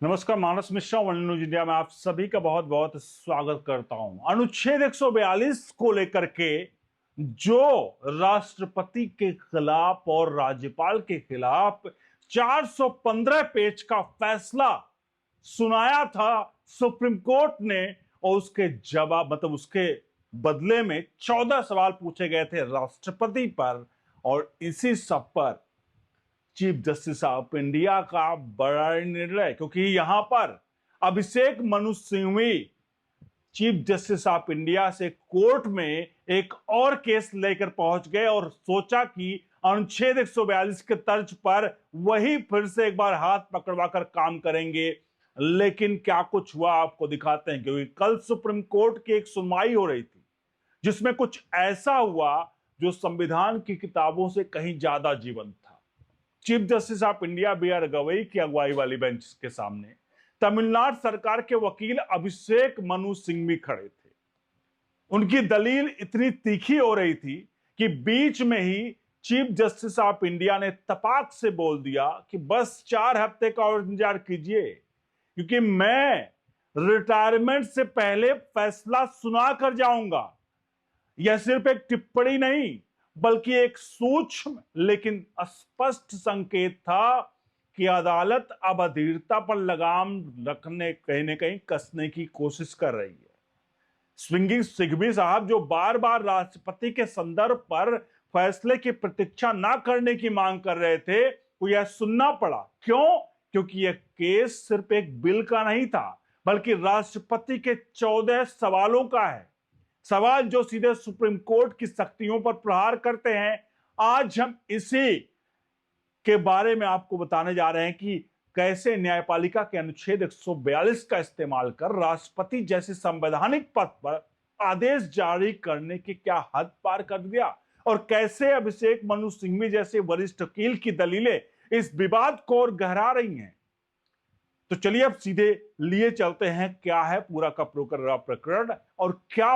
नमस्कार, मानस Mishra one news India में आप सभी का बहुत बहुत स्वागत करता हूं। अनुच्छेद 142 को लेकर के जो राष्ट्रपति के खिलाफ और राज्यपाल के खिलाफ 415 पेज का फैसला सुनाया था सुप्रीम कोर्ट ने, और उसके जवाब उसके बदले में 14 सवाल पूछे गए थे राष्ट्रपति पर, और इसी सब पर चीफ जस्टिस ऑफ इंडिया का बड़ा निर्णय, क्योंकि यहां पर Abhishek Manu Singhvi chief justice of India से कोर्ट में एक और केस लेकर पहुंच गए और सोचा कि अनुच्छेद 142 के तर्ज पर वही फिर से एक बार हाथ पकड़वा कर काम करेंगे। लेकिन क्या कुछ हुआ आपको दिखाते हैं, क्योंकि कल सुप्रीम कोर्ट की एक सुनवाई हो रही थी जिसमें कुछ ऐसा हुआ जो संविधान की किताबों से कहीं ज्यादा जीवंत था। Chief justice of India B R Gavai की अगुवाई वाली बेंच के सामने तमिलनाडु सरकार के वकील अभिषेक मनु सिंघवी खड़े थे। उनकी दलील इतनी तीखी हो रही थी कि बीच में ही चीफ जस्टिस ऑफ इंडिया ने तपाक से बोल दिया कि बस 4 हफ्ते का और इंतजार कीजिए, क्योंकि मैं रिटायरमेंट से पहले फैसला सुना कर जाऊंगा। यह सिर्फ एक टिप्पणी नहीं बल्कि एक सूक्ष्म लेकिन स्पष्ट संकेत था कि अदालत अब अधीरता पर लगाम रखने कहीं न कहीं कसने की कोशिश कर रही है। स्विंगिंग सिंघवी साहब जो बार बार राष्ट्रपति के संदर्भ पर फैसले की प्रतीक्षा ना करने की मांग कर रहे थे, वो यह सुनना पड़ा। क्यों? क्योंकि यह केस सिर्फ एक बिल का नहीं था बल्कि राष्ट्रपति के 14 सवालों का है। सवाल जो सीधे सुप्रीम कोर्ट की शक्तियों पर प्रहार करते हैं। आज हम इसी के बारे में आपको बताने जा रहे हैं कि कैसे न्यायपालिका के अनुच्छेद 142 का इस्तेमाल कर राष्ट्रपति जैसे संवैधानिक पद पर आदेश जारी करने की क्या हद पार कर दिया, और कैसे अभिषेक मनु सिंघवी जैसे वरिष्ठ वकील की दलीलें इस विवाद को और गहरा रही हैं। तो चलिए अब सीधे लिए चलते हैं, क्या है पूरा का पूरा प्रकरण और क्या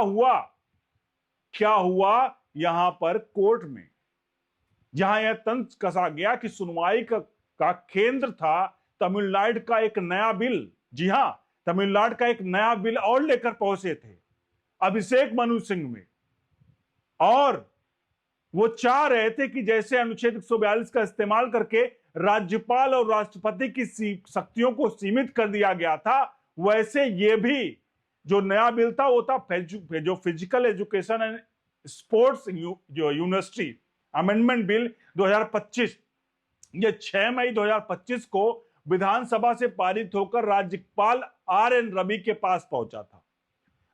हुआ यहां पर कोर्ट में, जहां यह तंत्र कसा गया कि सुनवाई का केंद्र था तमिलनाडु का एक नया बिल। जी हां, तमिलनाडु का एक नया बिल और लेकर पहुंचे थे अभिषेक मनु सिंघवी, और वो चाह रहे थे कि जैसे अनुच्छेद 142 का इस्तेमाल करके राज्यपाल और राष्ट्रपति की शक्तियों को सीमित कर दिया गया था, वैसे ये भी जो नया बिल था वो था जो फिजिकल एजुकेशन एंड स्पोर्ट्स जो यूनिवर्सिटी अमेंडमेंट बिल 2025। ये 6 मई 2025 को विधानसभा से पारित होकर राज्यपाल आर एन रवि के पास पहुंचा था।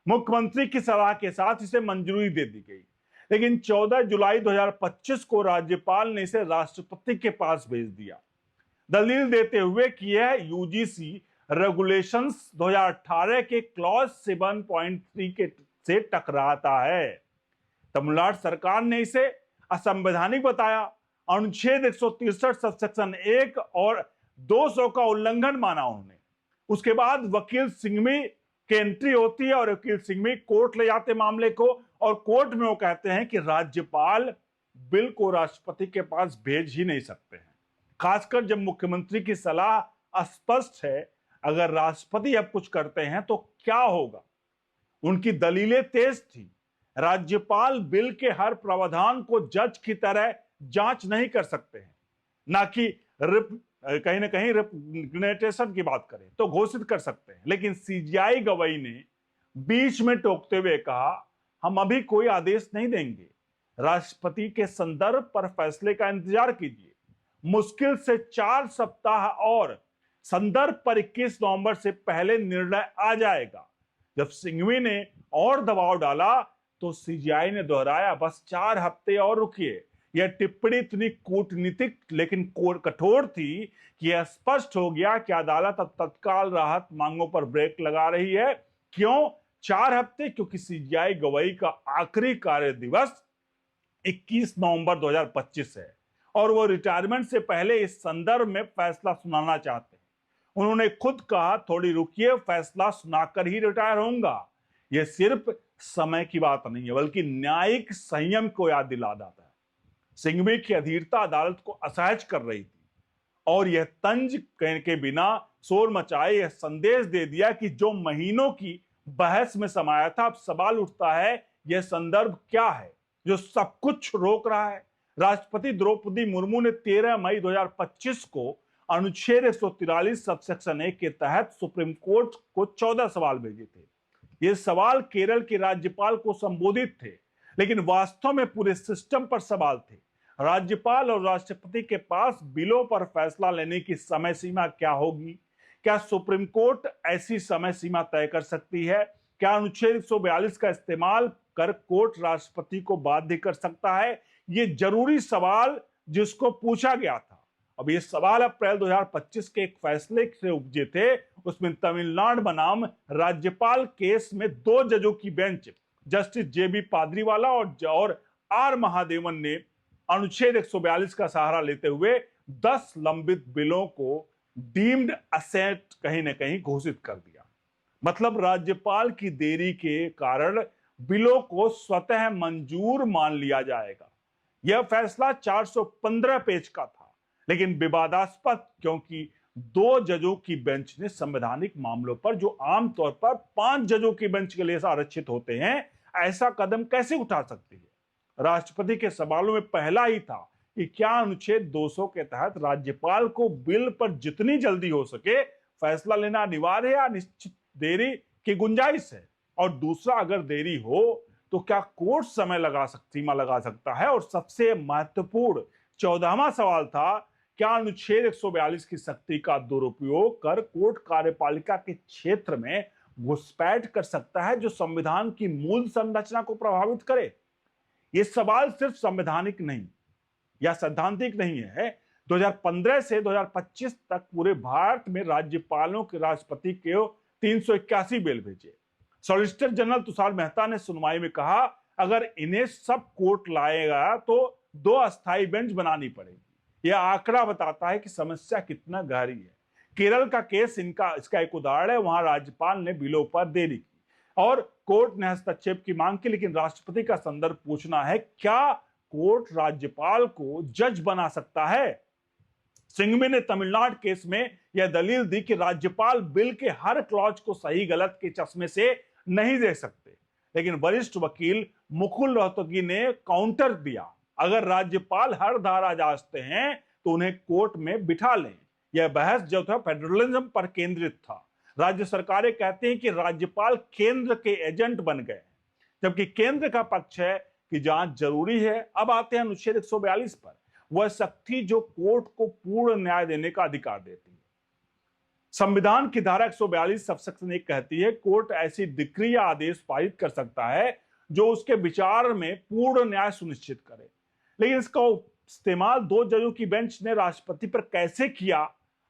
मुख्यमंत्री की सलाह के साथ इसे मंजूरी दे दी गई, लेकिन 14 जुलाई 2025 को राज्यपाल ने इसे राष्ट्रपति के पास भेज दिया, दलील देते हुए कि यह यूजीसी रेगुलेशंस 2018 के क्लॉज 7.3 के से टकराता है। तमिलनाडु सरकार ने इसे असंवैधानिक बताया, अनुच्छेद 163 सबसेक्शन 1 और 200 का उल्लंघन माना उन्होंने। उसके बाद वकील सिंघवी की एंट्री होती है और वकील सिंघवी कोर्ट ले जाते मामले को, और कोर्ट में वो कहते हैं कि राज्यपाल बिल को राष्ट्रपति के पास भेज ही नहीं सकते हैं, खासकर जब मुख्यमंत्री की सलाह स्पष्ट है अगर राष्ट्रपति अब कुछ करते हैं तो क्या होगा। उनकी दलीलें तेज थी। राज्यपाल बिल के हर प्रावधान को जज की तरह जांच नहीं कर सकते हैं, ना कि कहीं ना कहीं रिप्रेजेंटेशन की बात करें तो घोषित कर सकते हैं। लेकिन सीजीआई गवई ने बीच में टोकते हुए कहा, हम अभी कोई आदेश नहीं देंगे, राष्ट्रपति के संदर्भ पर फैसले का इंतजार कीजिए। मुश्किल से 4 सप्ताह और संदर्भ पर 21 नवंबर से पहले निर्णय आ जाएगा। जब सिंघवी ने और दबाव डाला तो सीजीआई ने दोहराया, बस 4 हफ्ते और रुकिए। यह टिप्पणी इतनी कूटनीतिक लेकिन कठोर थी कि यह स्पष्ट हो गया कि अदालत अब तत्काल राहत मांगों पर ब्रेक लगा रही है। क्यों 4 हफ्ते? क्योंकि सीजीआई गवई का आखिरी कार्य दिवस 21 नवंबर 2025 है और वो रिटायरमेंट से पहले इस संदर्भ में फैसला सुनाना चाहते हैं। उन्होंने खुद कहा, थोड़ी रुकिए, फैसला सुनाकर ही रिटायर होऊंगा। यह सिर्फ समय की बात नहीं है बल्कि न्यायिक संयम को याद दिला देता है। सिंघवी की अधीरता अदालत को असहज कर रही थी और यह तंज के बिना शोर मचाए, यह संदेश दे दिया कि जो महीनों की बहस में समाया था, अब सवाल उठता है यह संदर्भ क्या है जो सब कुछ रोक रहा है। राष्ट्रपति द्रौपदी मुर्मू ने 13 मई 2025 को अनुच्छेद 143 सबसेक्शन 1 के तहत सुप्रीम कोर्ट को 14 सवाल भेजे थे। ये सवाल केरल के राज्यपाल को संबोधित थे, लेकिन वास्तव में पूरे सिस्टम पर सवाल थे। राज्यपाल और राष्ट्रपति के पास बिलों पर फैसला लेने की समय सीमा क्या होगी? क्या सुप्रीम कोर्ट ऐसी समय सीमा तय कर सकती है? क्या अनुच्छेद 142 का इस्तेमाल कर कोर्ट राष्ट्रपति को बाध्य कर सकता है? ये जरूरी सवाल जिसको पूछा गया था। अब ये सवाल अप्रैल 2025 के एक फैसले से उपजे थे। उसमें तमिलनाडु बनाम राज्यपाल केस में 2 जजों की बेंच, जस्टिस जेबी पादरीवाला और आर महादेवन ने अनुच्छेद 142 का सहारा लेते हुए 10 लंबित बिलों को डीम्ड असेट कहीं ना कहीं घोषित कर दिया। मतलब राज्यपाल की देरी के कारण बिलों को स्वतः मंजूर मान लिया जाएगा। यह फैसला 415 पेज का था, लेकिन विवादास्पद, क्योंकि 2 जजों की बेंच ने संवैधानिक मामलों पर, जो आमतौर पर 5 जजों की बेंच के लिए आरक्षित होते हैं, ऐसा कदम कैसे उठा सकती है? राष्ट्रपति के सवालों में पहला ही था कि क्या अनुच्छेद 200 के तहत राज्यपाल को बिल पर जितनी जल्दी हो सके फैसला लेना अनिवार्य है या निश्चित देरी की गुंजाइश है? और दूसरा, अगर देरी हो तो क्या कोर्ट सीमा लगा सकता है? और सबसे महत्वपूर्ण 14वां सवाल था, क्या अनुच्छेद 142 की शक्ति का दुरुपयोग कर कोर्ट कार्यपालिका के क्षेत्र में घुसपैठ कर सकता है जो संविधान की मूल संरचना को प्रभावित करे? यह सवाल सिर्फ संवैधानिक नहीं या सैद्धांतिक नहीं है। 2015 से 2025 तक पूरे भारत में राज्यपालों के राष्ट्रपति के 381 बिल भेजे। सॉलिसिटर जनरल तुषार मेहता ने सुनवाई में कहा, अगर इन्हें सब कोर्ट लाएगा तो 2 अस्थायी बेंच बनानी पड़ेगी। यह आंकड़ा बताता है कि समस्या कितना गहरी है। केरल का केस इसका एक उदाहरण है। वहां राज्यपाल ने बिलों पर देरी की और कोर्ट ने हस्तक्षेप की मांग की, लेकिन राष्ट्रपति का संदर्भ पूछना है, क्या कोर्ट राज्यपाल को जज बना सकता है? सिंघवी ने तमिलनाडु केस में यह दलील दी कि राज्यपाल बिल के हर क्लॉज को सही गलत के चश्मे से नहीं देख सकते, लेकिन वरिष्ठ वकील मुकुल रोहतगी ने काउंटर दिया, अगर राज्यपाल हर धारा जांचते हैं तो उन्हें कोर्ट में बिठा लें। यह बहस जो था फेडरलिज्म पर केंद्रित था। राज्य सरकारें कहते हैं कि राज्यपाल केंद्र के एजेंट बन गए, जबकि केंद्र का पक्ष है कि जांच जरूरी है। अब आते हैं अनुच्छेद 142 पर, वह शक्ति जो कोर्ट को पूर्ण न्याय देने का अधिकार देती है। संविधान की धारा 142 सबसेक्शन 1 कहती है, कोर्ट ऐसी डिक्री या आदेश पारित कर सकता है जो उसके विचार में पूर्ण न्याय सुनिश्चित करे। लेकिन इसका इस्तेमाल 2 जजों की बेंच ने राष्ट्रपति पर कैसे किया?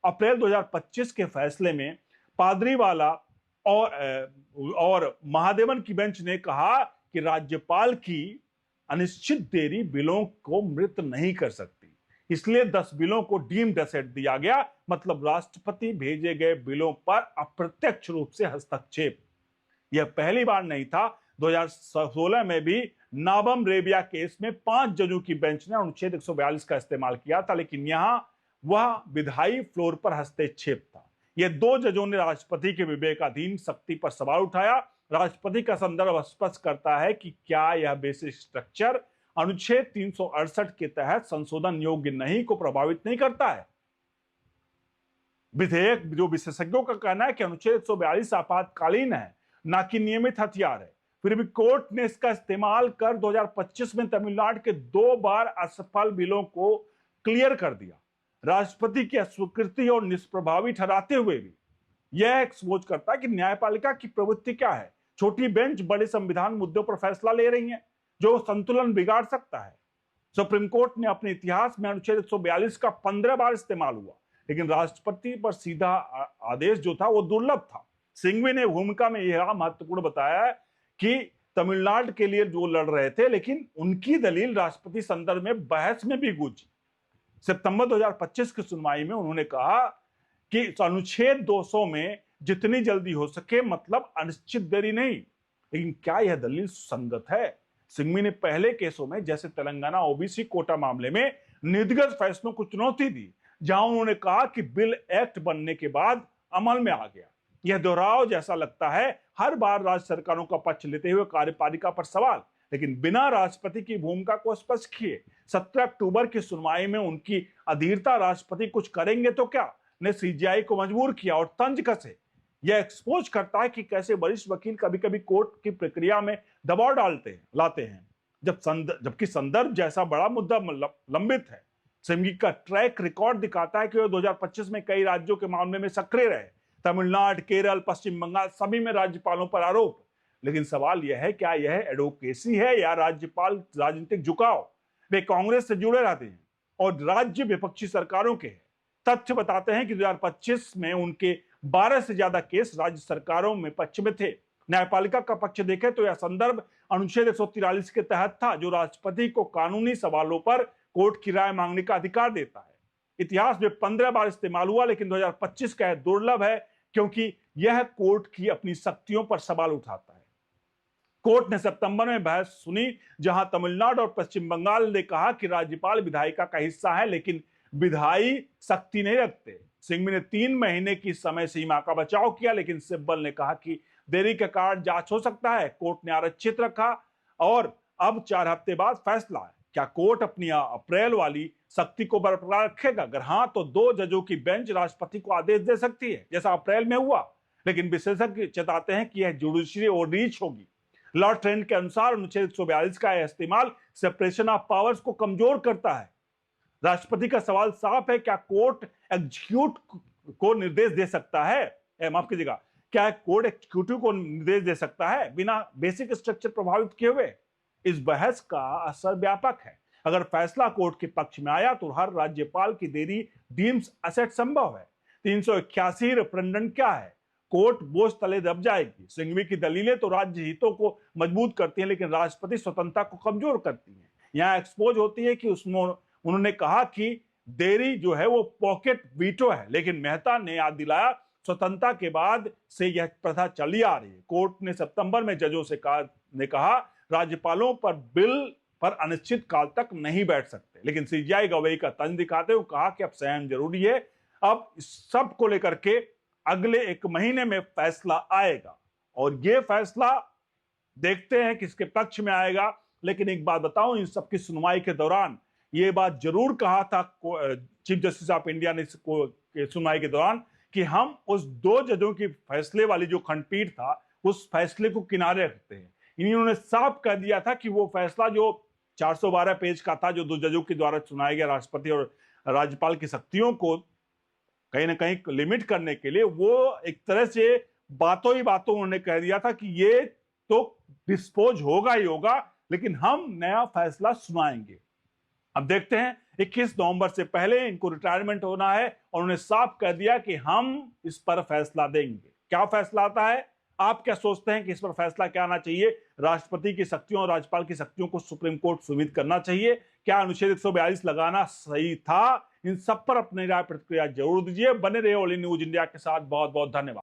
अप्रैल 2025 के फैसले में पादरीवाला और महादेवन की बेंच ने कहा कि राज्यपाल की अनिश्चित देरी बिलों को मृत नहीं कर सकती, इसलिए 10 बिलों को डीम्ड एसेट दिया गया। मतलब राष्ट्रपति भेजे गए बिलों पर अप्रत्यक्ष रूप से हस्तक्षेप। यह पहली बार नहीं था। 2016 में भी नाबम रेबिया केस में 5 जजों की बेंच ने अनुच्छेद 142 का इस्तेमाल किया था, लेकिन यहां वह विधायी फ्लोर पर हस्तक्षेप था। ये 2 जजों ने राष्ट्रपति के विवेकाधीन शक्ति पर सवाल उठाया। राष्ट्रपति का संदर्भ स्पष्ट करता है कि क्या यह बेसिक स्ट्रक्चर अनुच्छेद 368 के तहत संशोधन योग्य नहीं को प्रभावित नहीं करता है। विधेयक, जो विशेषज्ञों का कहना है कि अनुच्छेद 142 आपातकालीन है, ना कि नियमित हथियार है, फिर भी कोर्ट ने इसका इस्तेमाल कर 2025 में तमिलनाडु के 2 बार असफल बिलों को क्लियर कर दिया। राष्ट्रपति की अस्वीकृति और निष्प्रभावी ठहराते हुए भी यह एक्सपोज करता है कि न्यायपालिका की प्रवृत्ति क्या है। छोटी बेंच बड़े संविधान मुद्दों पर फैसला ले रही है जो संतुलन बिगाड़ सकता है। सुप्रीम कोर्ट ने अपने इतिहास में अनुच्छेद 142 का 15 बार इस्तेमाल हुआ, लेकिन राष्ट्रपति पर सीधा आदेश जो था वो दुर्लभ था। सिंघवी ने भूमिका में यह महत्वपूर्ण बताया कि तमिलनाडु के लिए जो लड़ रहे थे, लेकिन उनकी दलील राष्ट्रपति संदर्भ में बहस में भी गूंजी। सितंबर 2025 की सुनवाई में उन्होंने कहा कि अनुच्छेद 200 में जितनी जल्दी हो सके, मतलब अनिश्चित देरी नहीं। लेकिन क्या यह दलील संगत है? सिंघवी ने पहले केसों में, जैसे तेलंगाना ओबीसी कोटा मामले में, नीतिगत फैसलों को चुनौती दी, जहां उन्होंने कहा कि बिल एक्ट बनने के बाद अमल में आ गया। यह दोहराव जैसा लगता है, हर बार राज्य सरकारों का पक्ष लेते हुए कार्यपालिका पर सवाल, लेकिन बिना राष्ट्रपति की भूमिका को स्पष्ट किए। 17 अक्टूबर की सुनवाई में उनकी अधीरता, राष्ट्रपति कुछ करेंगे तो क्या, ने सीजीआई को मजबूर किया और तंज कसे। यह एक्सपोज करता है कि कैसे वरिष्ठ वकील कभी कभी कोर्ट की प्रक्रिया में दबाव लाते हैं, जबकि संदर्भ जैसा बड़ा मुद्दा लंबित है। सिंघवी का ट्रैक रिकॉर्ड दिखाता है कि वह 2025 में कई राज्यों के मामले में सक्रिय रहे, तमिलनाडु, केरल, पश्चिम बंगाल, सभी में राज्यपालों पर आरोप। लेकिन सवाल यह है, क्या यह एडवोकेसी है या राज्यपाल राजनीतिक झुकाव? वे कांग्रेस से जुड़े रहते हैं और राज्य विपक्षी सरकारों के हैं। तथ्य बताते हैं कि 2025 में उनके 12 से ज्यादा केस राज्य सरकारों में पक्ष में थे। न्यायपालिका का पक्ष देखें तो यह संदर्भ अनुच्छेद 143 के तहत था, जो राष्ट्रपति को कानूनी सवालों पर कोर्ट की राय मांगने का अधिकार देता है। इतिहास में 15 बार इस्तेमाल हुआ, लेकिन 2025 का दुर्लभ है क्योंकि यह कोर्ट की अपनी शक्तियों पर सवाल उठाता है। कोर्ट ने सितंबर में बहस सुनी, जहां तमिलनाडु और पश्चिम बंगाल ने कहा कि राज्यपाल विधायिका का हिस्सा है, लेकिन विधायी शक्ति नहीं रखते। सिंघवी ने 3 महीने की समय सीमा का बचाव किया, लेकिन सिब्बल ने कहा कि देरी के कारण जांच हो सकता है। कोर्ट ने आरक्षित रखा और अब 4 हफ्ते बाद फैसला है। क्या कोर्ट अपनी अप्रैल वाली शक्ति को बरकरार रखेगा? अगर हाँ, तो 2 जजों की बेंच राष्ट्रपति को आदेश दे सकती है, जैसा अप्रैल में हुआ, लेकिन विशेषज्ञ चेताते हैं कि यह जुडिशरी ओवररीच होगी। लॉ ट्रेंड के अनुसार अनुच्छेद 142 का इस्तेमाल सेपरेशन ऑफ पावर्स को कमजोर करता है। राष्ट्रपति का सवाल साफ है, क्या कोर्ट एग्जीक्यूट को निर्देश दे सकता है? माफ कीजिएगा, क्या कोर्ट एग्जीक्यूटिव को निर्देश दे सकता है बिना बेसिक स्ट्रक्चर प्रभावित किए हुए? इस बहस का असर व्यापक है। अगर फैसला कोर्ट के पक्ष में आया तो हर राज्यपाल की देरी डीम्स असेट संभव है। 381 रेफरेंडम क्या है? कोर्ट बोझ तले दब जाएगी। सिंघवी की दलीलें तो राज्य हितों को मजबूत करती हैं, लेकिन राष्ट्रपति स्वतंत्रता को कमजोर करती हैं। यहां एक्सपोज होती है कि उन्होंने कहा कि देरी जो है वो पॉकेट वीटो है, लेकिन मेहता ने याद दिलाया स्वतंत्रता के बाद से यह प्रथा चली आ रही है। कोर्ट ने सितंबर में जजों से कहा राज्यपालों पर बिल पर अनिश्चित काल तक नहीं बैठ सकते, लेकिन सीजीआई गवाही का तंज दिखाते हुए कहा कि अब संयम जरूरी है। अब इस सब को लेकर के अगले 1 महीने में फैसला आएगा और यह फैसला देखते हैं किसके पक्ष में आएगा। लेकिन एक बात बताऊं, इन सबकी सुनवाई के दौरान यह बात जरूर कहा था चीफ जस्टिस ऑफ इंडिया ने सुनवाई के दौरान कि हम उस 2 जजों की फैसले वाली जो खंडपीठ था, उस फैसले को किनारे रखते हैं। इन्होंने साफ कर दिया था कि वो फैसला जो 412 पेज का था, जो 2 जजों के द्वारा सुनाया गया राष्ट्रपति और राज्यपाल की शक्तियों को कहीं ना कहीं लिमिट करने के लिए, वो एक तरह से बातों ही बातों उन्होंने कह दिया था कि ये तो डिस्पोज होगा ही होगा, लेकिन हम नया फैसला सुनाएंगे। अब देखते हैं 21 नवंबर से पहले इनको रिटायरमेंट होना है और उन्हें साफ कर दिया कि हम इस पर फैसला देंगे। क्या फैसला आता है? आप क्या सोचते हैं कि इस पर फैसला क्या आना चाहिए? राष्ट्रपति की शक्तियों और राज्यपाल की शक्तियों को सुप्रीम कोर्ट सीमित करना चाहिए? क्या अनुच्छेद 142 लगाना सही था? इन सब पर अपनी राय प्रतिक्रिया जरूर दीजिए। बने रहिए ऑल न्यूज इंडिया के साथ। बहुत बहुत धन्यवाद।